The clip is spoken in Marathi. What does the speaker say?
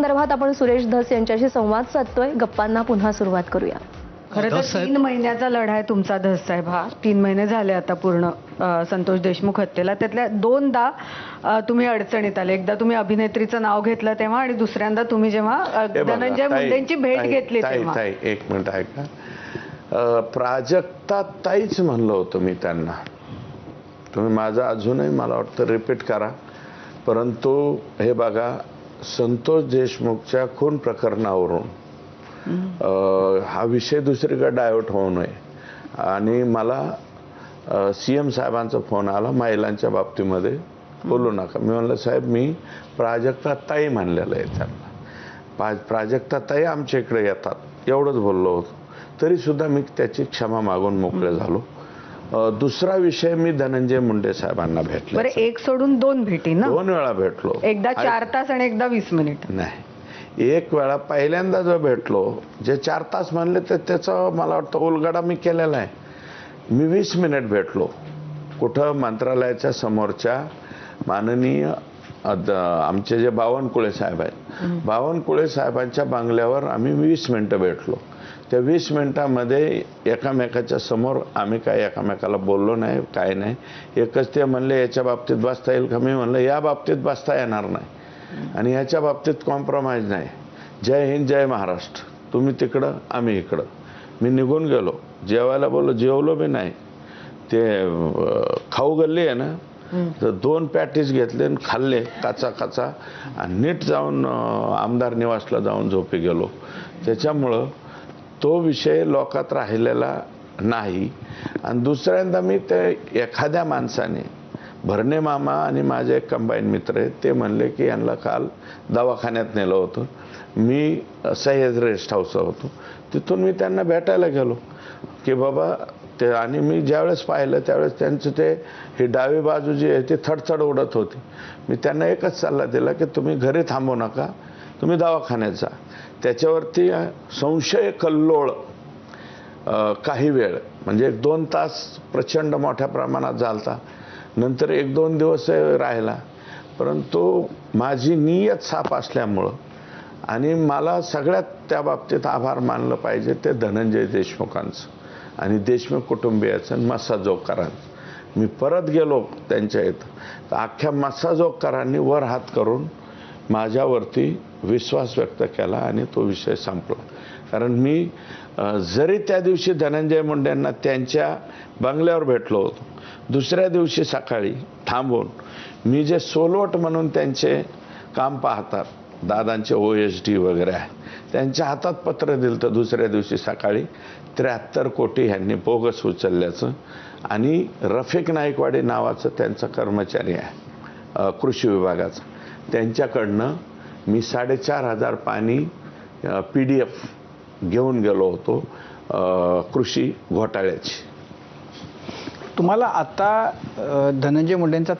संदर्भात आपण सुरेश धस यांच्याशी संवाद साधतोय. गप्पांना पुन्हा सुरुवात करूया. खरं तर 3 महिन्याचा लढा आहे तुमचा धस साहेब हा. 3 महिने झाले आता पूर्ण संतोष देशमुख हत्येला. त्यातल्या 2दा तुम्ही अडचणीत आले. एकदा तुम्ही अभिनेत्रीचं नाव घेतलं तेव्हा आणि दुसऱ्यांदा तुम्ही जेव्हा धनंजय मुंडेंची भेट घेतली तेव्हा. एक मिनिट ऐका. प्राजक्ता ताईच म्हणलं होतं मी त्यांना. तुम्ही माझं अजूनही मला वाटतं रिपीट करा. परंतु हे बघा, संतोष देशमुखच्या खून प्रकरणावरून हा विषय दुसरीकडे डायव्हर्ट होऊ नये आणि मला CM साहेबांचा फोन आला महिलांच्या बाबतीमध्ये बोलू नका. मी म्हणलं साहेब मी प्राजक्ता ताई म्हणलेलं आहे त्यांना. प्राजक्ता ताई आमच्या इकडे येतात एवढंच बोललो होतो. तरी सुद्धा मी त्याची क्षमा मागून मोकळे झालो. दुसरा विषय मी धनंजय मुंडे साहेबांना भेटलो. बरं, एक सोडून 2 भेटी ना? 2 वेळा भेटलो. एकदा 4 तास आणि एकदा 20 मिनिट. नाही, एक वेळा पहिल्यांदा जो भेटलो जे 4 तास म्हणले तर त्याचा मला वाटतं उलगडा मी केलेला आहे. मी 20 मिनिट भेटलो. कुठं? मंत्रालयाच्या समोरच्या माननीय आमचे जे बावनकुळे साहेब आहेत, बावनकुळे साहेबांच्या बंगल्यावर आम्ही 20 मिनिटं भेटलो. त्या 20 मिनिटामध्ये एकामेकाच्या समोर आम्ही काय एकामेकाला बोललो नाही, काय नाही. एकच ते म्हणले याच्या बाबतीत बसता येईल का? मी म्हणलं या बाबतीत बसता येणार नाही आणि याच्या बाबतीत कॉम्प्रोमाइज नाही. जय हिंद, जय महाराष्ट्र. तुम्ही तिकडं, आम्ही इकडं. मी निघून गेलो. जेवायला बोललो, जेवलो बी नाही. ते खाऊ गल्ली आहे ना, तर 2 पॅटीस घेतले आणि खाल्ले काचा आणि नीट जाऊन आमदार निवासला जाऊन झोपी गेलो. त्याच्यामुळं तो विषय लोकात राहिलेला नाही. आणि दुसऱ्यांदा मी ते एखाद्या माणसाने, भरणे मामा आणि माझे एक कंबाईन मित्र आहेत, ते म्हणले की यांना काल दवाखान्यात नेलं होतं. मी सह्याद्री रेस्ट हाऊसला होतो. तिथून मी त्यांना भेटायला गेलो की बाबा ते, आणि मी ज्यावेळेस पाहिलं त्यावेळेस त्यांचं ते ही डावी बाजू जी आहे ती थडथड उडत होती. मी त्यांना एकच सल्ला दिला की तुम्ही घरी थांबू नका, तुम्ही दवाखान्यात जा. त्याच्यावरती संशय कल्लोळ काही वेळ म्हणजे 1-2 तास प्रचंड मोठ्या प्रमाणात झालता. नंतर 1-2 दिवस राहिला. परंतु माझी नियत साफ असल्यामुळं आणि मला सगळ्यात त्या बाबतीत आभार मानलं पाहिजे ते धनंजय देशमुखांचं आणि देशमुख कुटुंबियाचं आणि मस्साजोगकरांचं. मी परत गेलो त्यांच्या इथं तर अख्ख्या मस्साजोगकरांनी वर हात करून माझ्यावरती विश्वास व्यक्त केला आणि तो विषय संपला. कारण मी जरी त्या दिवशी धनंजय मुंडेंना त्यांच्या बंगल्यावर भेटलो होतो, दुसऱ्या दिवशी सकाळी थांबून मी जे सोलवट म्हणून त्यांचे काम पाहतात, दादांचे OSD वगैरे आहे, त्यांच्या हातात पत्र दिलं तर दुसऱ्या दिवशी सकाळी 73 कोटी ह्यांनी बोगस उचलल्याचं. आणि रफिक नाईकवाडी नावाचं त्यांचा कर्मचारी आहे कृषी विभागाचा, त्यांच्याकडनं मी 4,500 पानी PDF घेऊन गेलो होतो कृषी घोटाळ्याची. तुम्हाला आता धनंजय मुंडेंचा